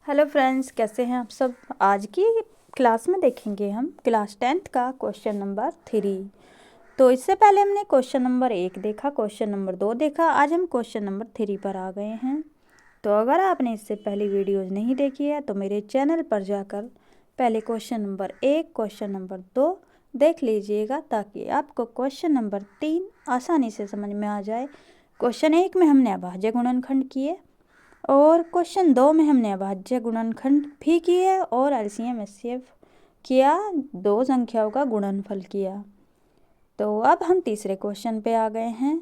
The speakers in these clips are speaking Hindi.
हेलो फ्रेंड्स, कैसे हैं आप सब। आज की क्लास में देखेंगे हम क्लास 10th का क्वेश्चन नंबर 3। तो इससे पहले हमने क्वेश्चन नंबर 1 देखा, क्वेश्चन नंबर 2 देखा। आज हम क्वेश्चन नंबर 3 पर आ गए हैं। तो अगर आपने इससे पहले वीडियोज़ नहीं देखी है तो मेरे चैनल पर जाकर पहले क्वेश्चन नंबर 1, क्वेश्चन नंबर 2 देख लीजिएगा, ताकि आपको क्वेश्चन नंबर 3 आसानी से समझ में आ जाए। क्वेश्चन 1 में हमने अभाज्य गुणनखंड किए और क्वेश्चन 2 में हमने अभाज्य गुणनखंड भी किए और एलसीएम एचसीएफ किया, दो संख्याओं का गुणनफल किया। तो अब हम तीसरे क्वेश्चन पे आ गए हैं।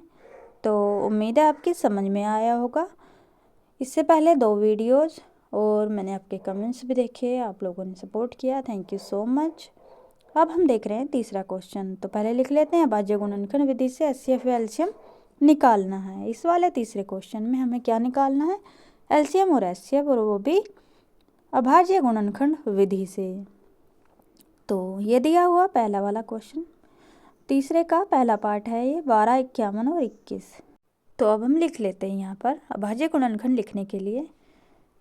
तो उम्मीद है आपकी समझ में आया होगा। इससे पहले 2 वीडियोस और मैंने आपके कमेंट्स भी देखे, आप लोगों ने सपोर्ट किया, थैंक यू सो मच। अब हम देख रहे हैं तीसरा क्वेश्चन। तो पहले लिख लेते हैं, अभाज्य गुणनखंड विधि से एचसीएफ या एलसीएम निकालना है। इस वाले तीसरे क्वेश्चन में हमें क्या निकालना है, एलसीएम और एचसीएफ, और वो भी अभाज्य गुणनखंड विधि से। तो ये दिया हुआ पहला वाला क्वेश्चन, तीसरे का पहला पार्ट है ये, 12, 51 और 21। तो अब हम लिख लेते हैं यहाँ पर अभाज्य गुणनखंड लिखने के लिए।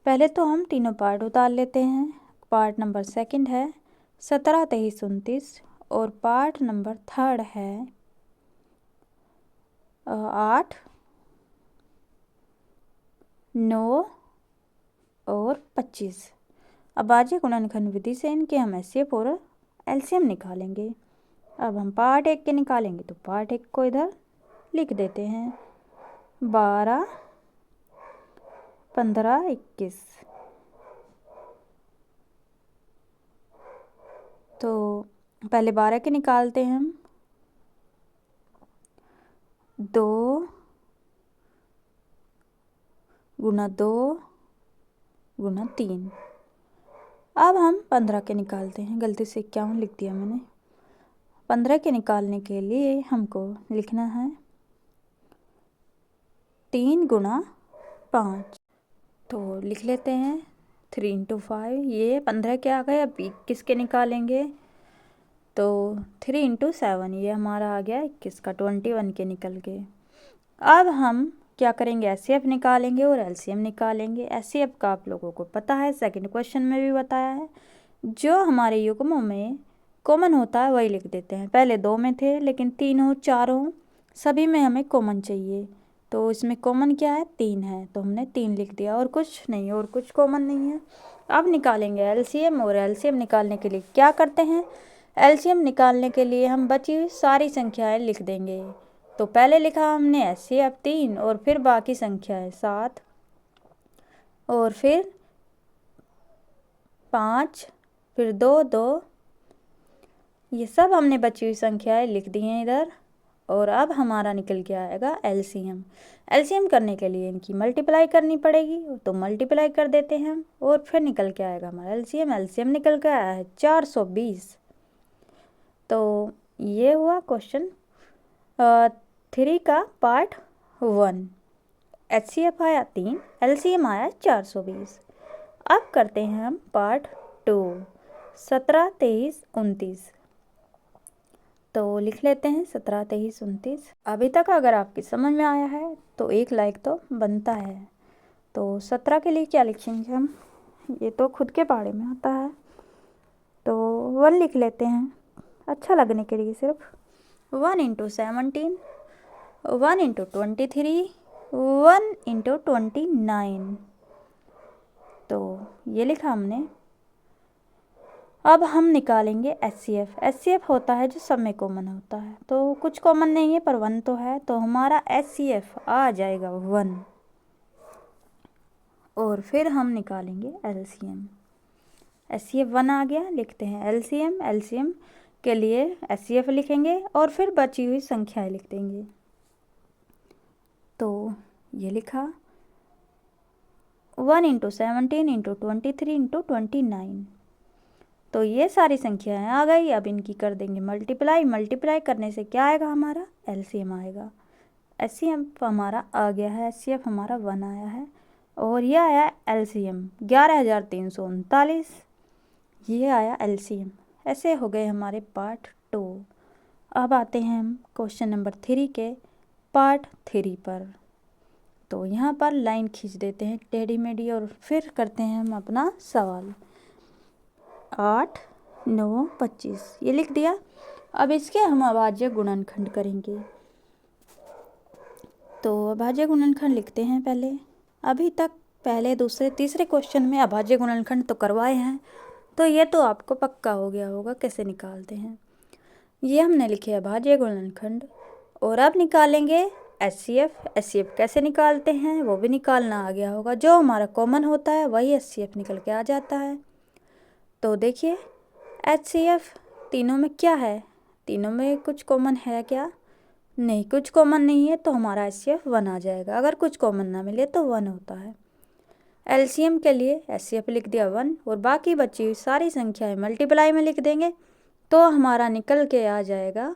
पहले तो हम तीनों पार्ट उतार लेते हैं। पार्ट नंबर 2 है 17, 23, 29 और पार्ट नंबर 3 है 8, 9 और 25। अभाज्य गुणनखंड विधि से इनके हम एचसीएफ और एलसीएम निकालेंगे। अब हम पार्ट 1 के निकालेंगे, तो पार्ट 1 को इधर लिख देते हैं, 12, 15, 21। तो पहले 12 के निकालते हैं हम, 2 गुना 2 गुना 3। अब हम 15 के निकालते हैं, गलती से 51 लिख दिया मैंने। 15 के निकालने के लिए हमको लिखना है 3 गुना 5। तो लिख लेते हैं 3 इंटू 5, ये 15 के आ गए। अब 21 के निकालेंगे, तो 3 इंटू 7, ये हमारा आ गया 21 का, 21 के निकल गए। अब हम क्या करेंगे, एचसीएफ निकालेंगे और एलसीएम निकालेंगे। एचसीएफ का आप लोगों को पता है, सेकंड क्वेश्चन में भी बताया है, जो हमारे युग्मों में कॉमन होता है वही लिख देते हैं। पहले 2 में थे, लेकिन 3 हो 4 हो, सभी में हमें कॉमन चाहिए। तो इसमें कॉमन क्या है, 3 है, तो हमने 3 लिख दिया, और कुछ नहीं, और कुछ कॉमन नहीं है। अब निकालेंगे एलसीएम, और एलसीएम निकालने के लिए क्या करते हैं, एलसीएम निकालने के लिए हम बची हुई सारी संख्याएं लिख देंगे। तो पहले लिखा हमने एचसीएफ 3, और फिर बाकी संख्याएं 7, और फिर 5, फिर 2, 2, ये सब हमने बची हुई संख्याएं लिख दी हैं इधर। और अब हमारा निकल के आएगा एलसीएम। एलसीएम करने के लिए इनकी मल्टीप्लाई करनी पड़ेगी, तो मल्टीप्लाई कर देते हैं हम, और फिर निकल के आएगा हमारा एलसीएम। एलसीएम निकल के आया है 420। तो ये हुआ क्वेश्चन 3 का पार्ट 1। एचसीएफ आया 3, एलसीएम आया 420। अब करते हैं हम पार्ट 2, 17, 23, 29। तो लिख लेते हैं 17, 23, 29। अभी तक अगर आपकी समझ में आया है तो एक लाइक तो बनता है। तो 17 के लिए क्या लिखेंगे हम, ये तो खुद के बारे में होता है, तो 1 लिख लेते हैं अच्छा लगने के लिए सिर्फ। 1 इंटू 17, 1 इंटू 23, 1 इंटू 29। तो ये लिखा हमने। अब हम निकालेंगे एचसीएफ। एचसीएफ होता है जो सब में कॉमन होता है, तो कुछ कॉमन नहीं है पर 1 तो है, तो हमारा एचसीएफ आ जाएगा 1। और फिर हम निकालेंगे एलसीएम। एचसीएफ 1 आ गया, लिखते हैं एलसीएम। एलसीएम के लिए एचसीएफ लिखेंगे और फिर बची हुई संख्याएं लिख देंगे। तो ये लिखा 1 इंटू 17 इंटू 23 इंटू 29। तो ये सारी संख्याएं आ गई। अब इनकी कर देंगे मल्टीप्लाई। मल्टीप्लाई करने से क्या आएगा, हमारा एलसीएम आएगा। एचसीएफ हमारा आ गया है, एचसीएफ हमारा 1 आया है, और ये आया एलसीएम 11,339। ये आया एलसीएम। ऐसे हो गए हमारे पार्ट 2। अब आते हैं हम क्वेश्चन नंबर 3 के पार्ट 3 पर। तो यहाँ पर लाइन खींच देते हैं टेढ़ी मेढ़ी और फिर करते हैं हम अपना सवाल। 8 9 25 ये लिख दिया। अब इसके हम अभाज्य गुणनखंड करेंगे। तो अभाज्य गुणनखंड लिखते हैं पहले। अभी तक पहले दूसरे तीसरे क्वेश्चन में अभाज्य गुणनखंड तो करवाए हैं, तो ये तो आपको पक्का हो गया होगा कैसे निकालते हैं। ये हमने लिखे अभाज्य गुणनखंड और अब निकालेंगे HCF। HCF कैसे निकालते हैं वो भी निकालना आ गया होगा। जो हमारा कॉमन होता है वही HCF निकल के आ जाता है। तो देखिए HCF तीनों में क्या है, तीनों में कुछ कॉमन है क्या? नहीं, कुछ कॉमन नहीं है, तो हमारा HCF 1 आ जाएगा। अगर कुछ कॉमन ना मिले तो 1 होता है। LCM के लिए HCF लिख दिया 1 और बाकी बची हुई सारी संख्याएं मल्टीप्लाई में लिख देंगे तो हमारा निकल के आ जाएगा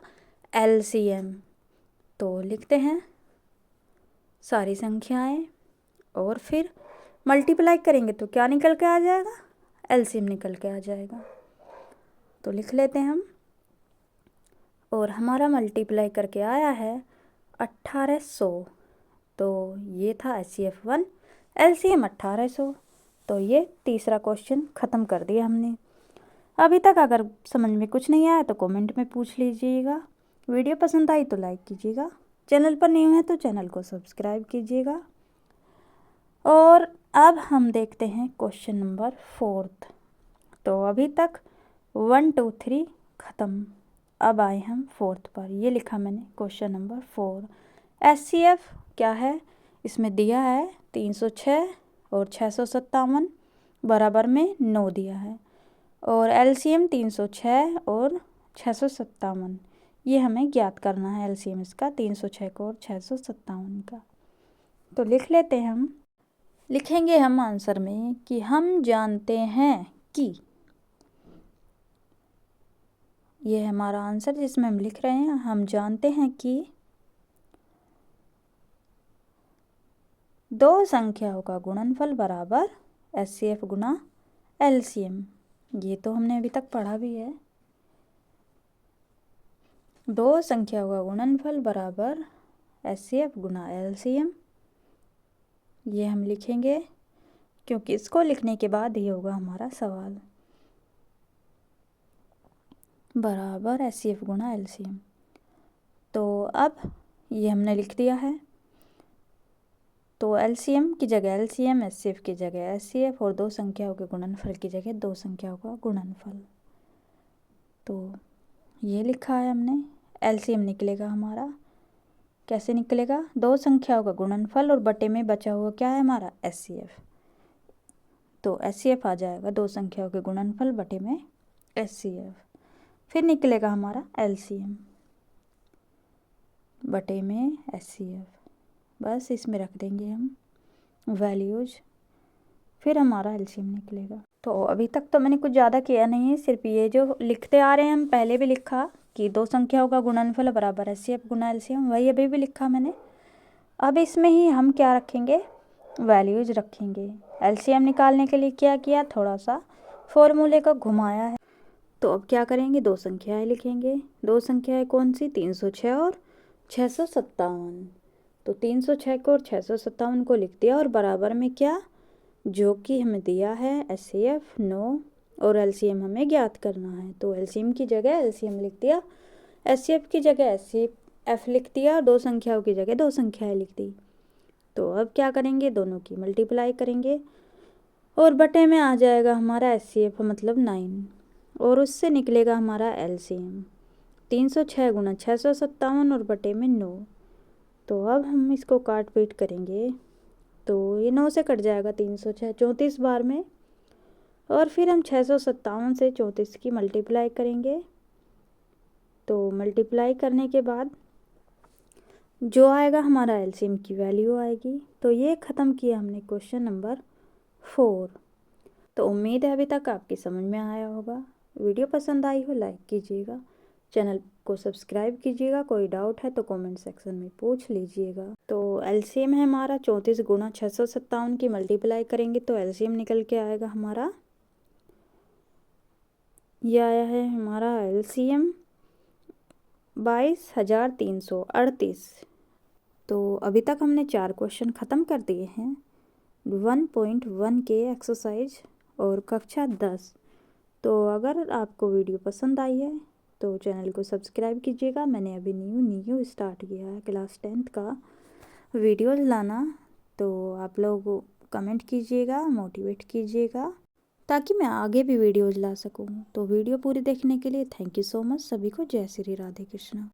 LCM। तो लिखते हैं सारी संख्याएं और फिर मल्टीप्लाई करेंगे तो क्या निकल के आ जाएगा? LCM निकल के आ जाएगा। तो लिख लेते हैं हम और हमारा मल्टीप्लाई करके आया है 1800। तो ये था HCF 1, LCM 1800। तो ये तीसरा क्वेश्चन ख़त्म कर दिया हमने। अभी तक अगर समझ में कुछ नहीं आया तो कमेंट में पूछ लीजिएगा। वीडियो पसंद आई तो लाइक कीजिएगा। चैनल पर नहीं है तो चैनल को सब्सक्राइब कीजिएगा। और अब हम देखते हैं क्वेश्चन नंबर 4। तो अभी तक 1 2 3 ख़त्म। अब आए हम 4 पर। ये लिखा मैंने क्वेश्चन नंबर 4। HCF क्या है, इसमें दिया है 306 और 657 बराबर में 9 दिया है। और LCM 306 और 657 ये हमें ज्ञात करना है। LCM इसका 306 का और 657 का। तो लिख लेते हैं हम। लिखेंगे हम आंसर में कि हम जानते हैं कि, ये है हमारा आंसर जिसमें हम लिख रहे हैं हम जानते हैं कि दो संख्याओं का गुणनफल बराबर HCF गुना LCM। ये तो हमने अभी तक पढ़ा भी है। दो संख्याओं का गुणनफल बराबर HCF गुना LCM। ये हम लिखेंगे क्योंकि इसको लिखने के बाद ही होगा हमारा सवाल। बराबर HCF गुना LCM। तो अब ये हमने लिख दिया है। तो LCM की जगह LCM, HCF की जगह HCF और दो संख्याओं के गुणनफल की जगह दो संख्याओं का गुणनफल। तो ये लिखा है हमने। LCM निकलेगा हमारा, कैसे निकलेगा? दो संख्याओं का गुणनफल और बटे में बचा हुआ क्या है हमारा? HCF। तो HCF आ जाएगा दो संख्याओं के गुणनफल बटे में HCF। फिर निकलेगा हमारा LCM बटे में HCF। बस इसमें रख देंगे हम वैल्यूज, फिर हमारा LCM निकलेगा। तो अभी तक तो मैंने कुछ ज़्यादा किया नहीं है, सिर्फ ये जो लिखते आ रहे हैं हम पहले भी लिखा कि दो संख्याओं का गुणनफल बराबर HCF गुना LCM, वही अभी भी लिखा मैंने। अब इसमें ही हम क्या रखेंगे? वैल्यूज रखेंगे। LCM निकालने के लिए क्या किया? थोड़ा सा फॉर्मूले को घुमाया है। तो अब क्या करेंगे? दो संख्याएं लिखेंगे। दो संख्याएं कौन सी? 306 और 657। तो 306 को और 657 को लिख दिया और बराबर में क्या, जो कि हमें दिया है HCF 9 और LCM हमें ज्ञात करना है। तो LCM की जगह LCM लिख दिया, HCF की जगह HCF लिख दिया, दो संख्याओं की जगह दो संख्याएं लिख दी। तो अब क्या करेंगे? दोनों की मल्टीप्लाई करेंगे और बटे में आ जाएगा हमारा HCF मतलब 9 और उससे निकलेगा हमारा LCM 306 गुना 657 और बटे में 9। तो अब हम इसको काट पीट करेंगे तो ये 9 से कट जाएगा 306 34 बार में, और फिर हम 657 से 34 की मल्टीप्लाई करेंगे। तो मल्टीप्लाई करने के बाद जो आएगा हमारा LCM की वैल्यू आएगी। तो ये ख़त्म किया हमने क्वेश्चन नंबर 4। तो उम्मीद है अभी तक आपकी समझ में आया होगा। वीडियो पसंद आई हो लाइक कीजिएगा, चैनल को सब्सक्राइब कीजिएगा। कोई डाउट है तो कमेंट सेक्शन में पूछ लीजिएगा। तो LCM है हमारा 34 गुना 657 की मल्टीप्लाई करेंगे तो LCM निकल के आएगा हमारा, ये आया है हमारा LCM 22,338। तो अभी तक हमने 4 क्वेश्चन ख़त्म कर दिए हैं 1.1 के एक्सरसाइज और कक्षा 10। तो अगर आपको वीडियो पसंद आई है तो चैनल को सब्सक्राइब कीजिएगा। मैंने अभी न्यू स्टार्ट किया है क्लास 10th का वीडियोस लाना, तो आप लोग कमेंट कीजिएगा, मोटिवेट कीजिएगा ताकि मैं आगे भी वीडियोस ला सकूं। तो वीडियो पूरी देखने के लिए थैंक यू सो मच। सभी को जय श्री राधे कृष्णा।